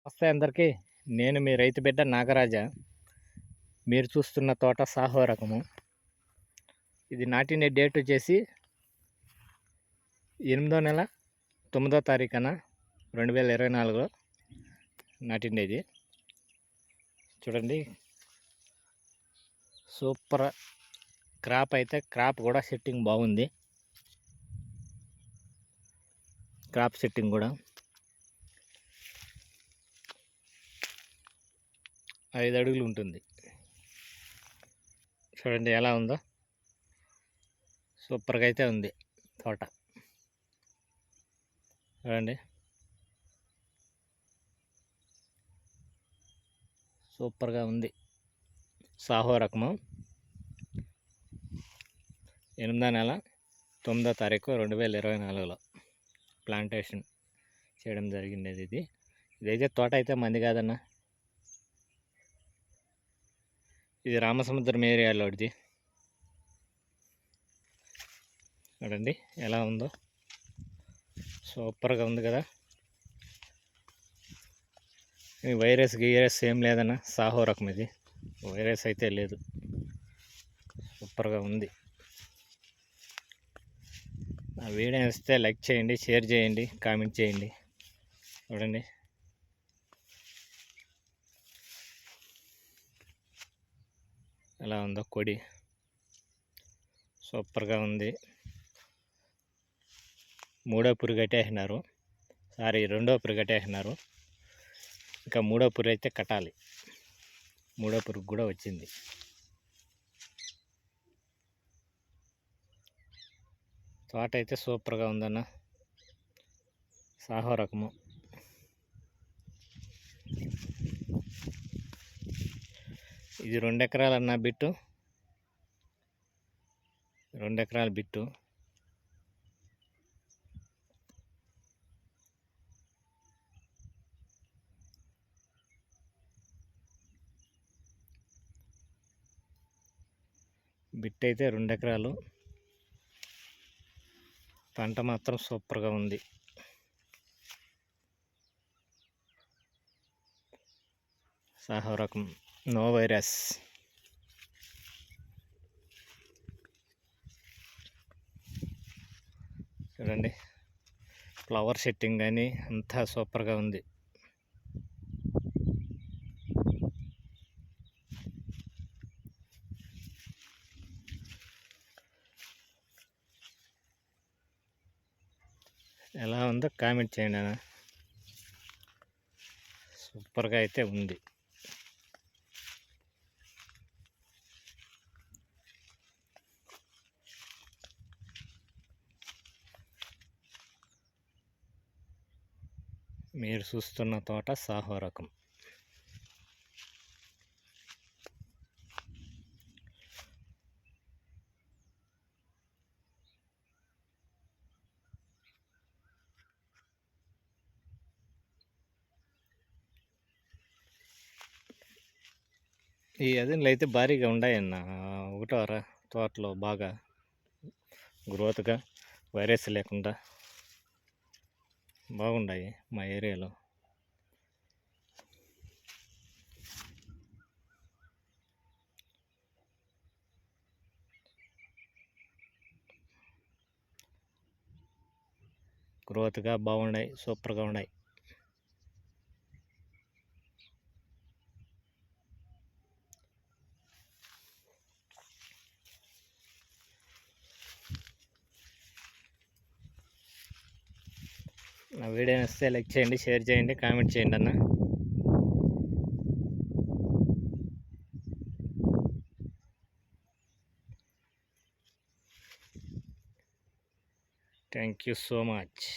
నమస్తే అందరికీ. నేను మీ రైతు బిడ్డ నాగరాజా. మీరు చూస్తున్న తోట సాహో రకము. ఇది నాటిన డేట్ వచ్చేసి 8వ నెల 9వ తారీఖున 2024లో నాటిండేది. చూడండి, సూపర్ క్రాప్ అయితే క్రాప్ కూడా సెట్టింగ్ బాగుంది. క్రాప్ సెట్టింగ్ కూడా 5 అడుగులు ఉంటుంది. చూడండి ఎలా ఉందో, సూపర్గా అయితే ఉంది తోట. చూడండి, సూపర్గా ఉంది. సాహో రకము 8వ నెల 9వ తారీఖు 2024లో ప్లాంటేషన్ చేయడం జరిగింది. ఇదైతే తోట అయితే మంది కాదన్న, ఇది రామసముద్రం ఏరియాలోది. చూడండి ఎలా ఉందో, సూపర్గా ఉంది కదా. వైరస్ గీరస్ ఏం లేదన్న, సాహో రకం ఇది. వైరస్ అయితే లేదు, సూపర్గా ఉంది. ఆ వీడియో ఇస్తే లైక్ చేయండి, షేర్ చేయండి, కామెంట్ చేయండి. చూడండి ఎలా ఉందో కొడి, సూపర్గా ఉంది. 3వ పురుగు కట్టేసినారు, సారీ 2వ పురుగు కట్టేసినారు. ఇంకా 3వ పురుగు అయితే కట్టాలి. 3వ పురుగు కూడా వచ్చింది. తోట అయితే సూపర్గా ఉందన్న, సాహో రకము. ఇది 2 ఎకరాలన్న బిట్టు, 2 ఎకరాల బిట్టు. బిట్ అయితే 2 ఎకరాలు. పంట మాత్రం సూపర్గా ఉంది. సాహో రకం, నో వైరస్. చూడండి, ఫ్లవర్ సెట్టింగ్ కానీ అంతా సూపర్గా ఉంది. ఎలా ఉందో కామెంట్ చేయండి అన్న, సూపర్గా అయితే ఉంది. మీరు చూస్తున్న తోట సాహో రకం. ఈ అదిన్లు అయితే భారీగా ఉన్నాయన్న, ఒకటోరా తోటలో బాగా గ్రోత్గా, వైరస్ లేకుండా బాగున్నాయి మా ఏరియాలో. గ్రోత్గా బాగున్నాయి, సూపర్గా ఉన్నాయి. నా వీడియో నచ్చితే లైక్ చేయండి, షేర్ చేయండి, కామెంట్ చేయండి అన్న. Thank you so much.